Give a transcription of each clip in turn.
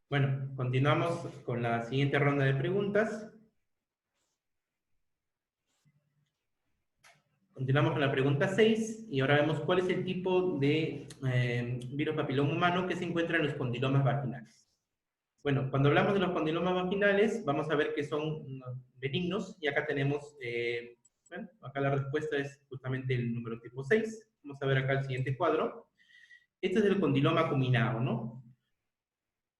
Bueno, continuamos con la siguiente ronda de preguntas. Continuamos con la pregunta 6 y ahora vemos cuál es el tipo de virus papiloma humano que se encuentra en los condilomas vaginales. Bueno, cuando hablamos de los condilomas vaginales, vamos a ver que son benignos y acá tenemos, bueno, acá la respuesta es justamente el número tipo 6. Vamos a ver acá el siguiente cuadro. Este es el condiloma acuminado, ¿no?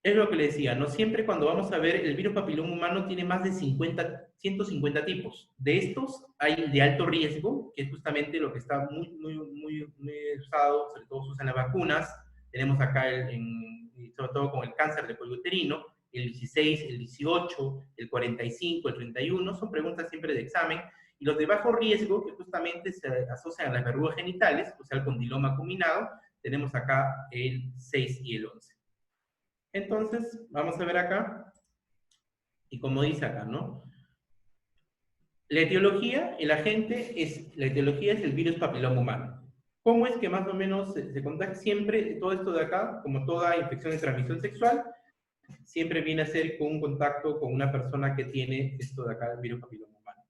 Es lo que le decía, no siempre cuando vamos a ver el virus papiloma humano tiene más de 150 tipos. De estos hay de alto riesgo, que es justamente lo que está muy usado, sobre todo se usan las vacunas. Tenemos acá, sobre todo con el cáncer de cuello uterino, el 16, el 18, el 45, el 31, son preguntas siempre de examen. Y los de bajo riesgo, que justamente se asocian a las verrugas genitales, o sea, el condiloma acuminado, tenemos acá el 6 y el 11. Entonces, vamos a ver acá, y como dice acá, ¿no? La etiología, la etiología es el virus papiloma humano. ¿Cómo es que más o menos se contagia? Siempre, todo esto de acá, como toda infección de transmisión sexual, siempre viene a ser con un contacto con una persona que tiene esto de acá, el virus papiloma humano.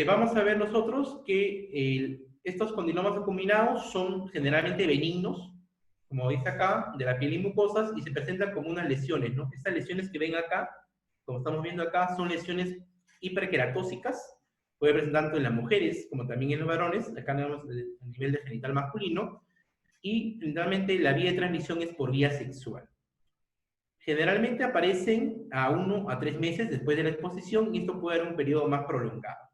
Vamos a ver nosotros que estos condilomas acuminados son generalmente benignos, como dice acá, de la piel y mucosas, y se presentan como unas lesiones, ¿no? Estas lesiones que ven acá, como estamos viendo acá, son lesiones hiperqueratósicas, puede presentar tanto en las mujeres como también en los varones, acá tenemos a nivel de genital masculino, y principalmente la vía de transmisión es por vía sexual. Generalmente aparecen a 1 a 3 meses después de la exposición, y esto puede dar un periodo más prolongado.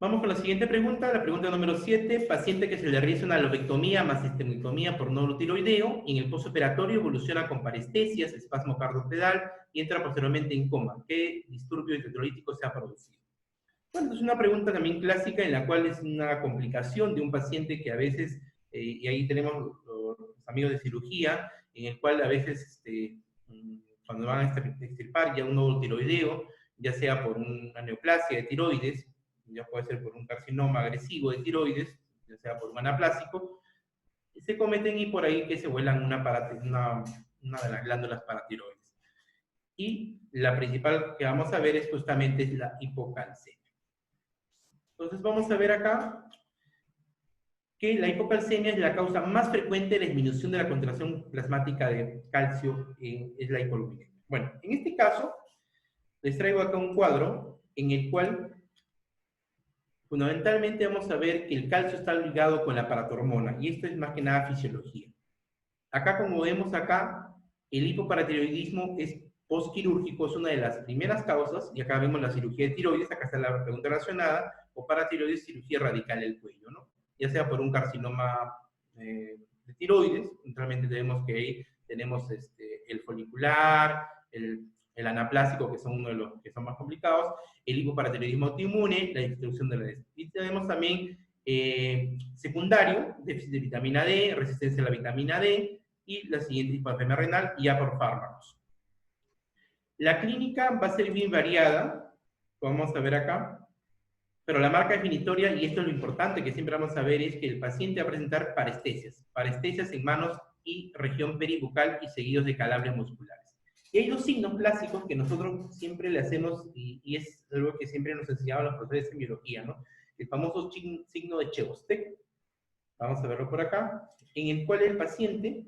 Vamos con la siguiente pregunta, la pregunta número 7. Paciente que se le realiza una lobectomía más sistemectomía por nódulo tiroideo, y en el postoperatorio evoluciona con parestesias, espasmo cardiopedal y entra posteriormente en coma. ¿Qué disturbio electrolítico se ha producido? Bueno, es una pregunta también clásica en la cual es una complicación de un paciente que a veces, y ahí tenemos los amigos de cirugía, en el cual a veces cuando van a extirpar ya un nódulo tiroideo, ya sea por una neoplasia de tiroides, ya puede ser por un carcinoma agresivo de tiroides, ya sea por un anaplásico, se cometen y por ahí que se vuelan una de las glándulas paratiroides. Y la principal que vamos a ver es justamente la hipocalcemia. Entonces vamos a ver acá que la hipocalcemia es la causa más frecuente de la disminución de la concentración plasmática de calcio, es la hipoluminemia. Bueno, en este caso, les traigo acá un cuadro en el cual fundamentalmente vamos a ver que el calcio está ligado con la paratormona, y esto es más que nada fisiología. Acá, como vemos acá, el hipoparatiroidismo es postquirúrgico, es una de las primeras causas, y acá vemos la cirugía de tiroides, acá está la pregunta relacionada, o paratiroides, cirugía radical del cuello, ¿no? Ya sea por un carcinoma de tiroides, realmente tenemos que ahí tenemos el folicular, el anaplásico, que son uno de los que son más complicados, el hipoparatiroidismo autoinmune, la distribución de la D. Y tenemos también secundario, déficit de vitamina D, resistencia a la vitamina D, y la siguiente hipotermia renal, ya por fármacos. La clínica va a ser bien variada, como vamos a ver acá, pero la marca definitoria, y esto es lo importante que siempre vamos a ver, es que el paciente va a presentar parestesias en manos y región peribucal y seguidos de calambres musculares. Y hay dos signos clásicos que nosotros siempre le hacemos, y es algo que siempre nos enseñaban los profesores de biología, ¿no? El famoso signo de Chebostek, vamos a verlo por acá, en el cual el paciente,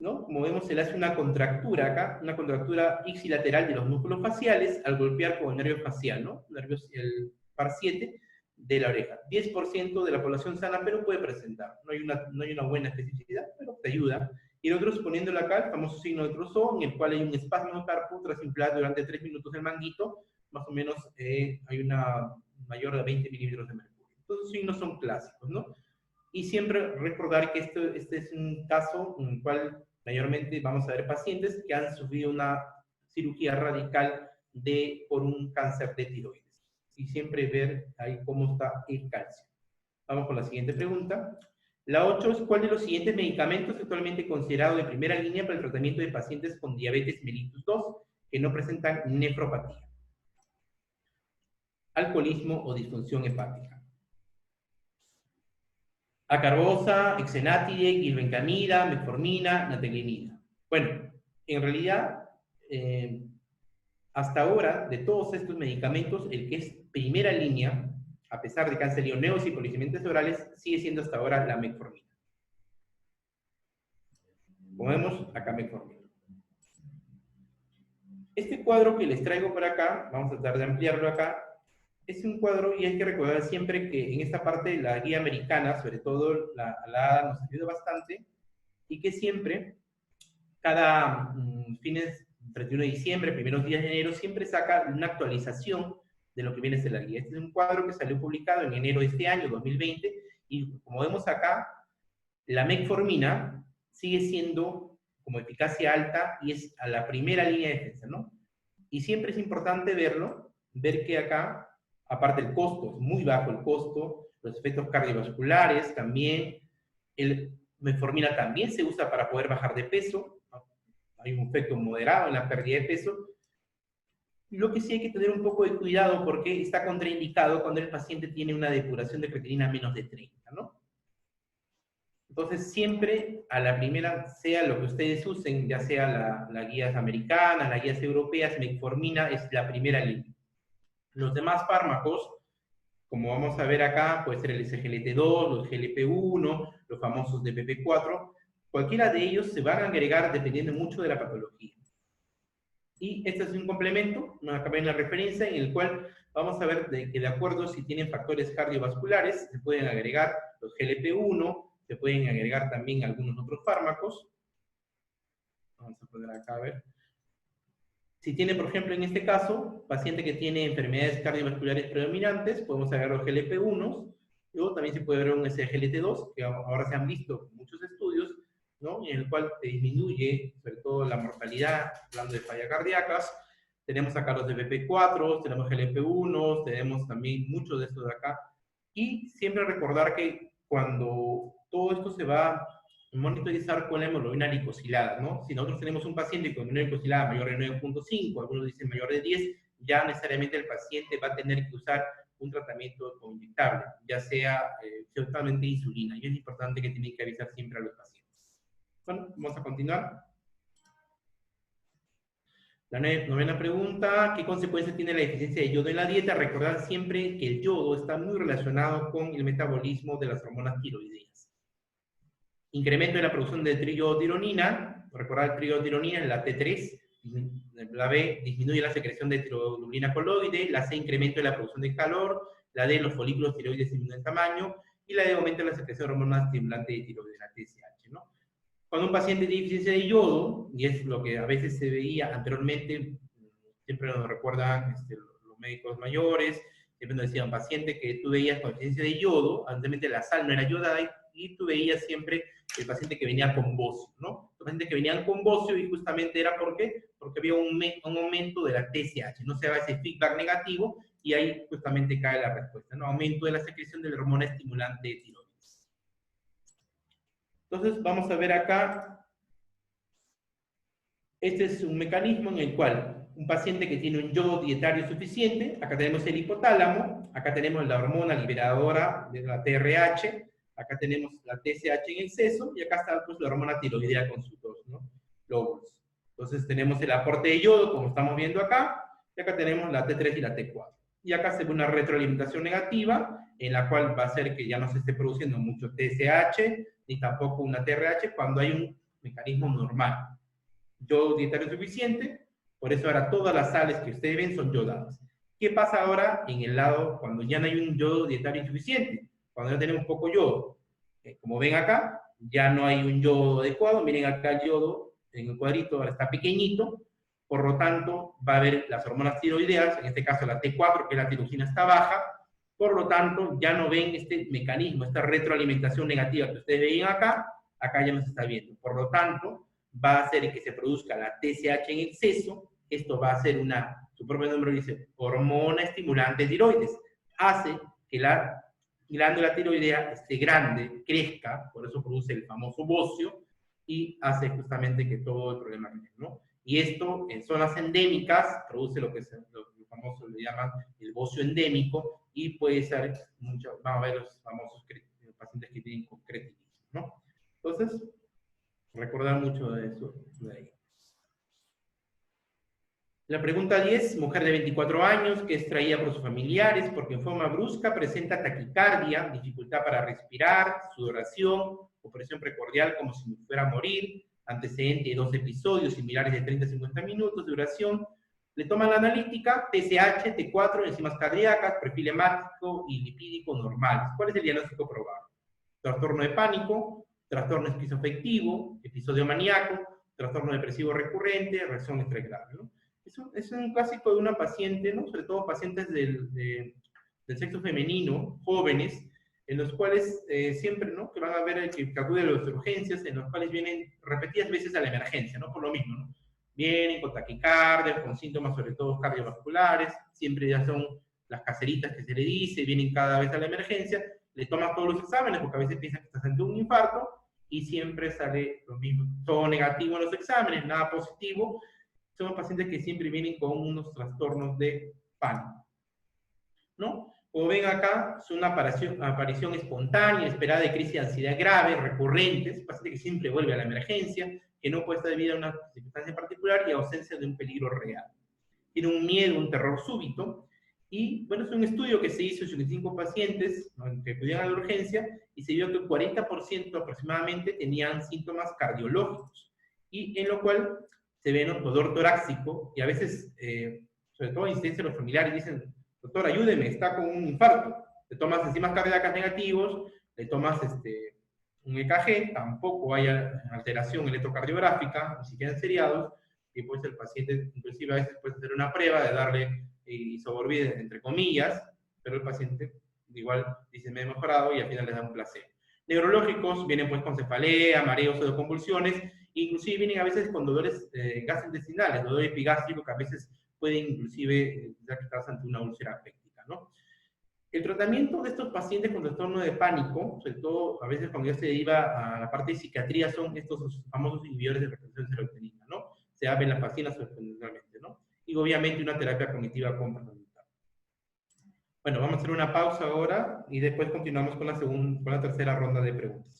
¿no? Como vemos, se le hace una contractura acá, una contractura ipsilateral de los músculos faciales al golpear con el nervio facial, ¿no? El par 7 de la oreja. 10% de la población sana, pero puede presentar. No hay una buena especificidad, pero te ayuda. Y nosotros poniéndolo acá, el famoso signo de Trousseau, en el cual hay un espasmo de carpo tras inflar durante 3 minutos el manguito, más o menos hay una mayor de 20 milímetros de mercurio. Todos los signos son clásicos, ¿no? Y siempre recordar que este es un caso en el cual mayormente vamos a ver pacientes que han sufrido una cirugía radical por un cáncer de tiroides. Y siempre ver ahí cómo está el calcio. Vamos con la siguiente pregunta. La 8 es: ¿cuál de los siguientes medicamentos es actualmente considerado de primera línea para el tratamiento de pacientes con diabetes mellitus 2 que no presentan nefropatía, alcoholismo o disfunción hepática? Acarbosa, exenatide, glibenclamida, metformina, natrelinida. Bueno, en realidad, hasta ahora, de todos estos medicamentos, el que es primera línea, a pesar de que han salido nuevos y policliniantes orales, sigue siendo hasta ahora la metformina. Como vemos, acá metformina. Este cuadro que les traigo por acá, vamos a tratar de ampliarlo acá, es un cuadro y hay que recordar siempre que en esta parte la guía americana, sobre todo la ADA, nos ayuda bastante y que siempre, cada fines 31 de diciembre, primeros días de enero, siempre saca una actualización de lo que viene a ser la guía. Este es un cuadro que salió publicado en enero de este año, 2020, y como vemos acá, la metformina sigue siendo como eficacia alta y es a la primera línea de defensa, ¿no? Y siempre es importante verlo, ver que acá, aparte el costo, es muy bajo el costo, los efectos cardiovasculares también, el metformina también se usa para poder bajar de peso, ¿no? Hay un efecto moderado en la pérdida de peso. Lo que sí hay que tener un poco de cuidado porque está contraindicado cuando el paciente tiene una depuración de creatinina menos de 30, ¿no? Entonces, siempre a la primera, sea lo que ustedes usen, ya sea las guías americanas, las guías europeas, metformina es la primera línea. Los demás fármacos, como vamos a ver acá, puede ser el SGLT2, los GLP-1, los famosos DPP-4, cualquiera de ellos se van a agregar dependiendo mucho de la patología. Y este es un complemento, acá ven la referencia, en el cual vamos a ver que de acuerdo si tienen factores cardiovasculares, se pueden agregar los GLP-1, se pueden agregar también algunos otros fármacos. Vamos a poner acá a ver. Si tiene, por ejemplo, en este caso, paciente que tiene enfermedades cardiovasculares predominantes, podemos agregar los GLP-1, luego también se puede ver un SGLT2, que ahora se han visto muchos estudios, ¿no? En el cual se disminuye, sobre todo la mortalidad, hablando de fallas cardíacas. Tenemos acá los DPP-4, tenemos GLP-1, tenemos también muchos de estos de acá. Y siempre recordar que cuando todo esto se va a monitorizar con la hemoglobina glicosilada, ¿no? Si nosotros tenemos un paciente con hemoglobina glicosilada mayor de 9.5, algunos dicen mayor de 10, ya necesariamente el paciente va a tener que usar un tratamiento inyectable, ya sea totalmente insulina. Y es importante que tienen que avisar siempre a los pacientes. Bueno, vamos a continuar. La novena pregunta, ¿qué consecuencias tiene la deficiencia de yodo en la dieta? Recordar siempre que el yodo está muy relacionado con el metabolismo de las hormonas tiroideas. Incremento de la producción de triotironina, recordar triotironina es la T3, la B disminuye la secreción de tiroglobulina coloide, la C incremento de la producción de calor, la D los folículos tiroides disminuyen de tamaño, y la D aumenta la secreción de hormonas estimulantes de tiroides, la TSH, ¿no? Cuando un paciente tiene deficiencia de yodo, y es lo que a veces se veía anteriormente, siempre nos recuerdan los médicos mayores, siempre nos decían, paciente que tú veías con deficiencia de yodo, anteriormente la sal no era yodada, y tú veías siempre el paciente que venía con bocio, ¿no? Los pacientes que venían con bocio, y justamente era ¿por qué? Porque había un aumento de la TSH, no se da ese feedback negativo, y ahí justamente cae la respuesta, ¿no? Aumento de la secreción de la hormona estimulante de tiroides. Entonces, vamos a ver acá, este es un mecanismo en el cual un paciente que tiene un yodo dietario suficiente, acá tenemos el hipotálamo, acá tenemos la hormona liberadora de la TRH, acá tenemos la TSH en exceso, y acá está pues, la hormona tiroidea con sus dos, ¿no? Lóbulos. Entonces tenemos el aporte de yodo, como estamos viendo acá, y acá tenemos la T3 y la T4. Y acá se ve una retroalimentación negativa, en la cual va a hacer que ya no se esté produciendo mucho TSH, ni tampoco una TRH, cuando hay un mecanismo normal. Yodo dietario suficiente, por eso ahora todas las sales que ustedes ven son yodadas. ¿Qué pasa ahora en el lado cuando ya no hay un yodo dietario insuficiente? Cuando ya tenemos poco yodo. Como ven acá, ya no hay un yodo adecuado. Miren acá el yodo en el cuadrito, ahora está pequeñito. Por lo tanto, va a haber las hormonas tiroideas, en este caso la T4, que la tirosina está baja. Por lo tanto, ya no ven este mecanismo, esta retroalimentación negativa que ustedes veían acá, acá ya no se está viendo. Por lo tanto, va a hacer que se produzca la TSH en exceso. Esto va a ser su propio nombre dice, hormona estimulante de tiroides. Hace que la glándula tiroidea esté grande, crezca, por eso produce el famoso bocio, y hace justamente que todo el problema crezca, ¿no? Y esto en zonas endémicas produce lo que lo famoso le llaman el bocio endémico, y puede ser, vamos a ver los famosos pacientes que tienen con cretinismo, ¿no? Entonces, recordar mucho de eso de ahí. La pregunta 10, mujer de 24 años que es traída por sus familiares porque en forma brusca presenta taquicardia, dificultad para respirar, sudoración, opresión precordial como si fuera a morir, antecedente de 2 episodios similares de 30 a 50 minutos de duración. Le toman la analítica, TSH, T4, enzimas cardíacas, perfil hemático y lipídico normales. ¿Cuál es el diagnóstico probable? Trastorno de pánico, trastorno esquizoafectivo, episodio maníaco, trastorno depresivo recurrente, reacción estrés grave, ¿no? Es un clásico de una paciente, ¿no? Sobre todo pacientes del sexo femenino, jóvenes, en los cuales siempre, ¿no? Que van a ver que acuden a las urgencias, en los cuales vienen repetidas veces a la emergencia, ¿no? Por lo mismo, ¿no? Vienen con taquicardia, con síntomas sobre todo cardiovasculares, siempre ya son las caseritas que se le dice, vienen cada vez a la emergencia, le toman todos los exámenes, porque a veces piensan que estás ante un infarto, y siempre sale lo mismo, todo negativo en los exámenes, nada positivo. Son pacientes que siempre vienen con unos trastornos de pánico, ¿no? Como ven acá, es una aparición espontánea, esperada de crisis de ansiedad grave, recurrentes, paciente que siempre vuelve a la emergencia, que no puede estar debido a una circunstancia particular y ausencia de un peligro real. Tiene un miedo, un terror súbito, y bueno, es un estudio que se hizo en 85 pacientes, ¿no?, que acudían a la urgencia, y se vio que el 40% aproximadamente tenían síntomas cardiológicos, y en lo cual se ve, ¿no?, dolor torácico, y a veces, sobre todo incidencia de los familiares, dicen, doctor, ayúdeme, está con un infarto. Le tomas enzimas cardíacas negativos, le tomas un EKG, tampoco hay alteración electrocardiográfica, ni siquiera en seriados, y pues el paciente, inclusive a veces puede hacer una prueba de darle isoborbide, entre comillas, pero el paciente igual dice, me he mejorado, y al final le da un placebo. Neurológicos vienen pues con cefalea, mareos o convulsiones, inclusive vienen a veces con dolores gastrointestinales, dolor epigástrico, que a veces pueden inclusive ya que estás ante una úlcera péptica, ¿no? El tratamiento de estos pacientes con trastorno de pánico, sobre todo a veces cuando ya se deriva a la parte de psiquiatría, son estos famosos inhibidores de recepción serotonina, ¿no? Se da venlafaxina fundamentalmente, ¿no? Y obviamente una terapia cognitiva comportamental. Bueno, vamos a hacer una pausa ahora y después continuamos con la tercera ronda de preguntas.